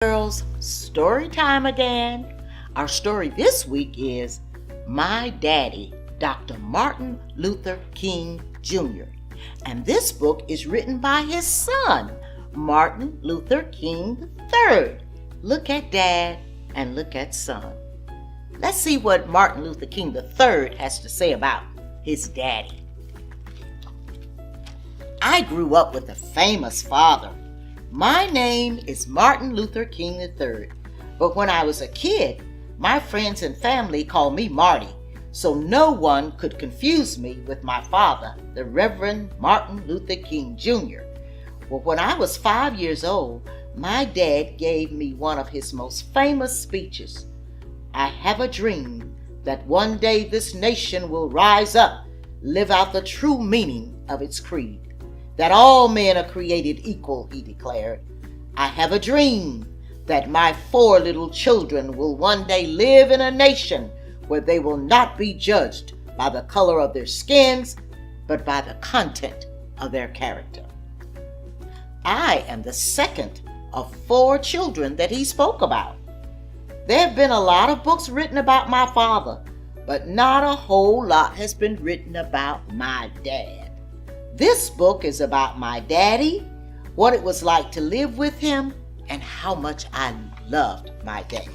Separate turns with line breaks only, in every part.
Girls, story time again. Our story this week is My Daddy, Dr. Martin Luther King Jr. And this book is written by his son, Martin Luther King III. Look at Dad and look at son. Let's see what Martin Luther King III has to say about his daddy. I grew up with a famous father. My name is Martin Luther King III, but when I was a kid, my friends and family called me Marty, so no one could confuse me with my father, the Reverend Martin Luther King Jr. Well, when I was 5 years old, my dad gave me one of his most famous speeches. I have a dream that one day this nation will rise up, live out the true meaning of its creed. That all men are created equal, he declared. I have a dream that my 4 little children will one day live in a nation where they will not be judged by the color of their skins, but by the content of their character. I am the second of 4 children that he spoke about. There have been a lot of books written about my father, but not a whole lot has been written about my dad. This book is about my daddy, what it was like to live with him, and how much I loved my dad.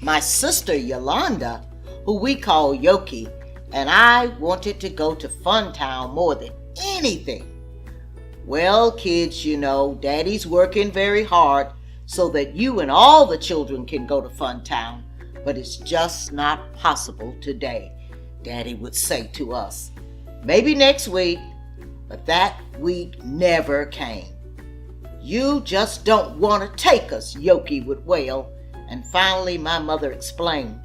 My sister Yolanda, who we call Yoki, and I wanted to go to Funtown more than anything. Well, kids, you know, Daddy's working very hard so that you and all the children can go to Funtown, but it's just not possible today, Daddy would say to us. Maybe next week, but that week never came. You just don't want to take us, Yoki would wail, and finally my mother explained.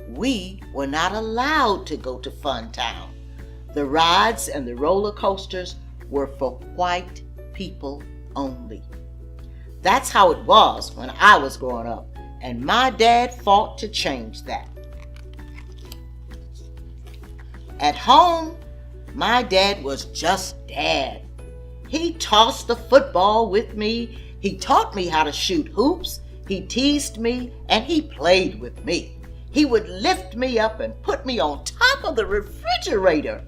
We were not allowed to go to Funtown. The rides and the roller coasters were for white people only. That's how it was when I was growing up, and my dad fought to change that. At home, my dad was just Dad. He tossed the football with me, he taught me how to shoot hoops, he teased me, and he played with me. He would lift me up and put me on top of the refrigerator.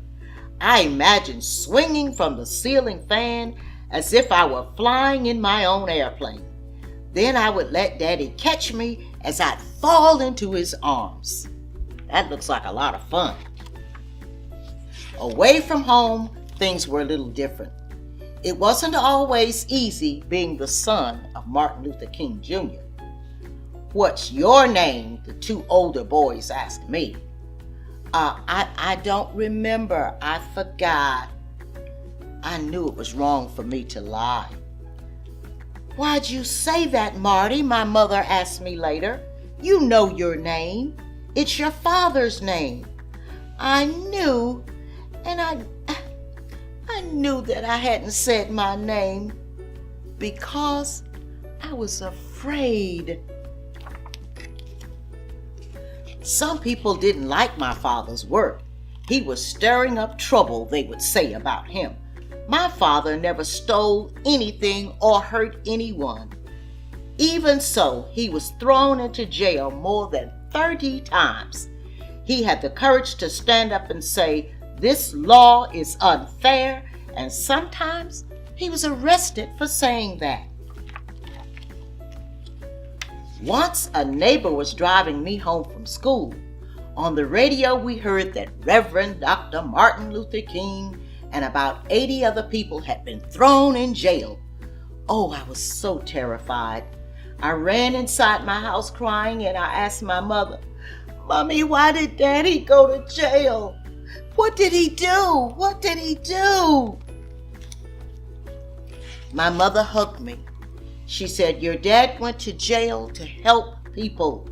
I imagined swinging from the ceiling fan as if I were flying in my own airplane. Then I would let Daddy catch me as I'd fall into his arms. That looks like a lot of fun. Away from home, things were a little different. It wasn't always easy being the son of Martin Luther King Jr. What's your name? The 2 older boys asked me. I don't remember. I forgot. I knew it was wrong for me to lie. Why'd you say that, Marty? My mother asked me later. You know your name. It's your father's name. I knew. And I knew that I hadn't said my name because I was afraid. Some people didn't like my father's work. He was stirring up trouble, they would say about him. My father never stole anything or hurt anyone. Even so, he was thrown into jail more than 30 times. He had the courage to stand up and say, "This law is unfair," and sometimes he was arrested for saying that. Once a neighbor was driving me home from school. On the radio we heard that Reverend Dr. Martin Luther King and about 80 other people had been thrown in jail. Oh, I was so terrified. I ran inside my house crying and I asked my mother, "Mommy, why did Daddy go to jail? What did he do? What did he do?" My mother hugged me. She said, "Your dad went to jail to help people.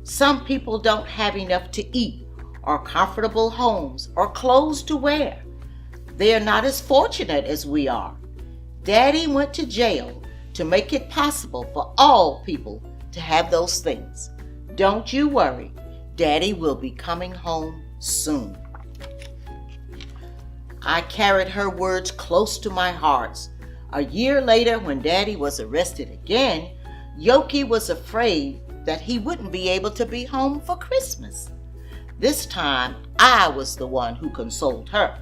Some people don't have enough to eat or comfortable homes or clothes to wear. They are not as fortunate as we are. Daddy went to jail to make it possible for all people to have those things. Don't you worry. Daddy will be coming home soon." I carried her words close to my heart. A year later, when Daddy was arrested again, Yoki was afraid that he wouldn't be able to be home for Christmas. This time, I was the one who consoled her.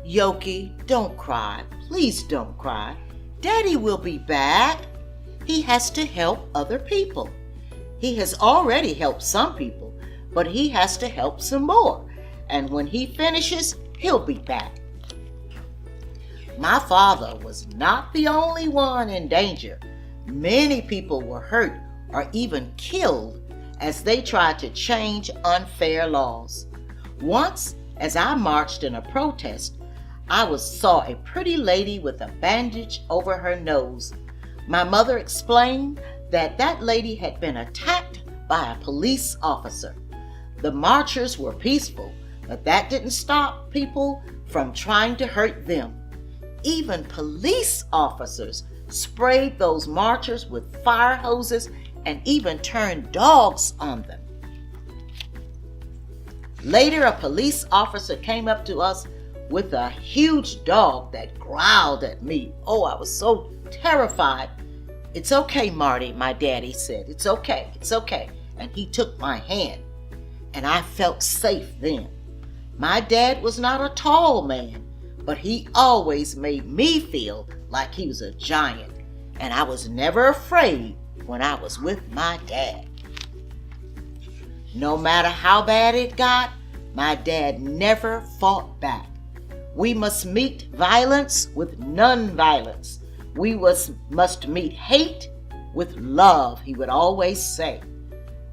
Yoki, don't cry. Please don't cry. Daddy will be back. He has to help other people. He has already helped some people, but he has to help some more. And when he finishes, he'll be back. My father was not the only one in danger. Many people were hurt or even killed as they tried to change unfair laws. Once, as I marched in a protest, I saw a pretty lady with a bandage over her nose. My mother explained that lady had been attacked by a police officer. The marchers were peaceful, but that didn't stop people from trying to hurt them. Even police officers sprayed those marchers with fire hoses and even turned dogs on them. Later, a police officer came up to us with a huge dog that growled at me. Oh, I was so terrified. "It's okay, Marty," my daddy said. "It's okay, it's okay." And he took my hand, and I felt safe then. My dad was not a tall man, but he always made me feel like he was a giant, and I was never afraid when I was with my dad. No matter how bad it got, my dad never fought back. We must meet violence with non-violence. We must meet hate with love, he would always say.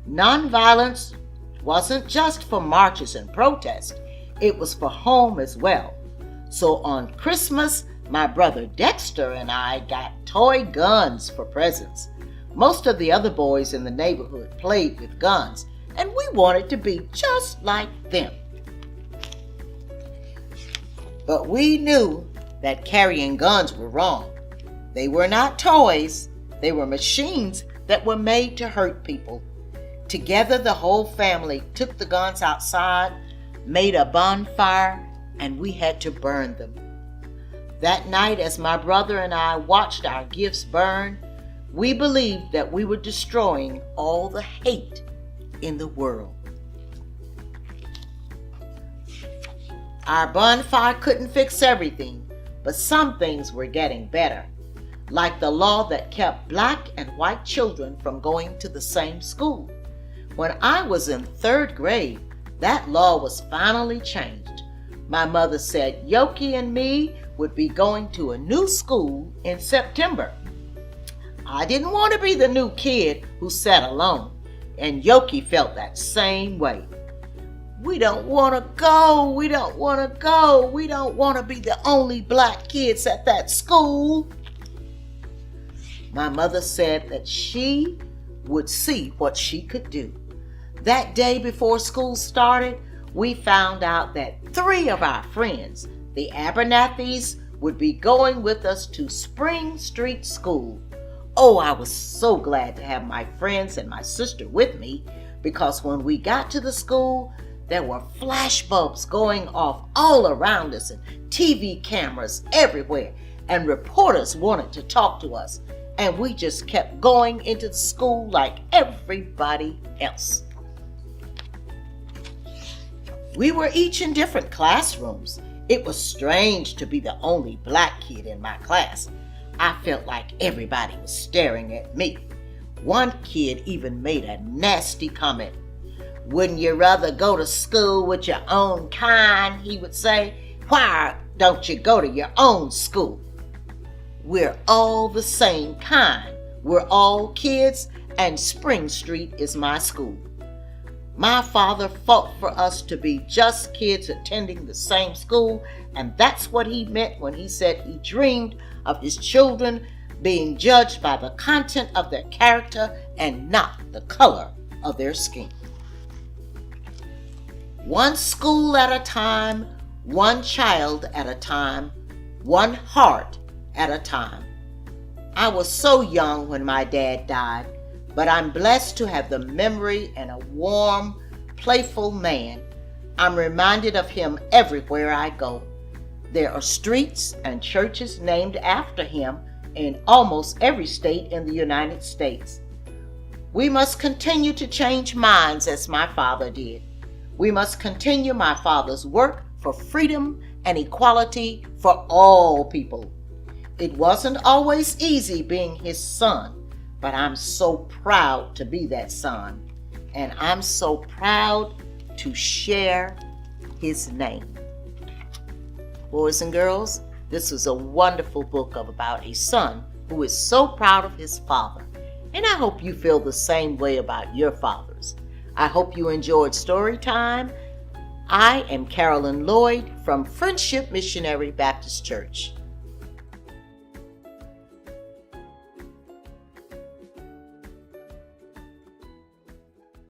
Non-violence wasn't just for marches and protests. It was for home as well. So on Christmas, my brother Dexter and I got toy guns for presents. Most of the other boys in the neighborhood played with guns, and we wanted to be just like them. But we knew that carrying guns were wrong. They were not toys. They were machines that were made to hurt people. Together, the whole family took the guns outside, made a bonfire, and we had to burn them. That night, as my brother and I watched our gifts burn, we believed that we were destroying all the hate in the world. Our bonfire couldn't fix everything, but some things were getting better, like the law that kept black and white children from going to the same school. When I was in 3rd grade, that law was finally changed. My mother said Yoki and me would be going to a new school in September. I didn't want to be the new kid who sat alone, and Yoki felt that same way. "We don't want to go, we don't want to go, we don't want to be the only black kids at that school." My mother said that she would see what she could do. That day before school started, we found out that 3 of our friends, the Abernathys, would be going with us to Spring Street School. Oh, I was so glad to have my friends and my sister with me, because when we got to the school, there were flash bulbs going off all around us and TV cameras everywhere, and reporters wanted to talk to us, and we just kept going into the school like everybody else. We were each in different classrooms. It was strange to be the only black kid in my class. I felt like everybody was staring at me. One kid even made a nasty comment. "Wouldn't you rather go to school with your own kind?" he would say. "Why don't you go to your own school?" We're all the same kind. We're all kids, and Spring Street is my school. My father fought for us to be just kids attending the same school, and that's what he meant when he said he dreamed of his children being judged by the content of their character and not the color of their skin. One school at a time, one child at a time, one heart at a time. I was so young when my dad died, but I'm blessed to have the memory and a warm, playful man. I'm reminded of him everywhere I go. There are streets and churches named after him in almost every state in the United States. We must continue to change minds as my father did. We must continue my father's work for freedom and equality for all people. It wasn't always easy being his son, but I'm so proud to be that son, and I'm so proud to share his name. Boys and girls, this is a wonderful book about a son who is so proud of his father, and I hope you feel the same way about your fathers. I hope you enjoyed story time. I am Carolyn Lloyd from Friendship Missionary Baptist Church.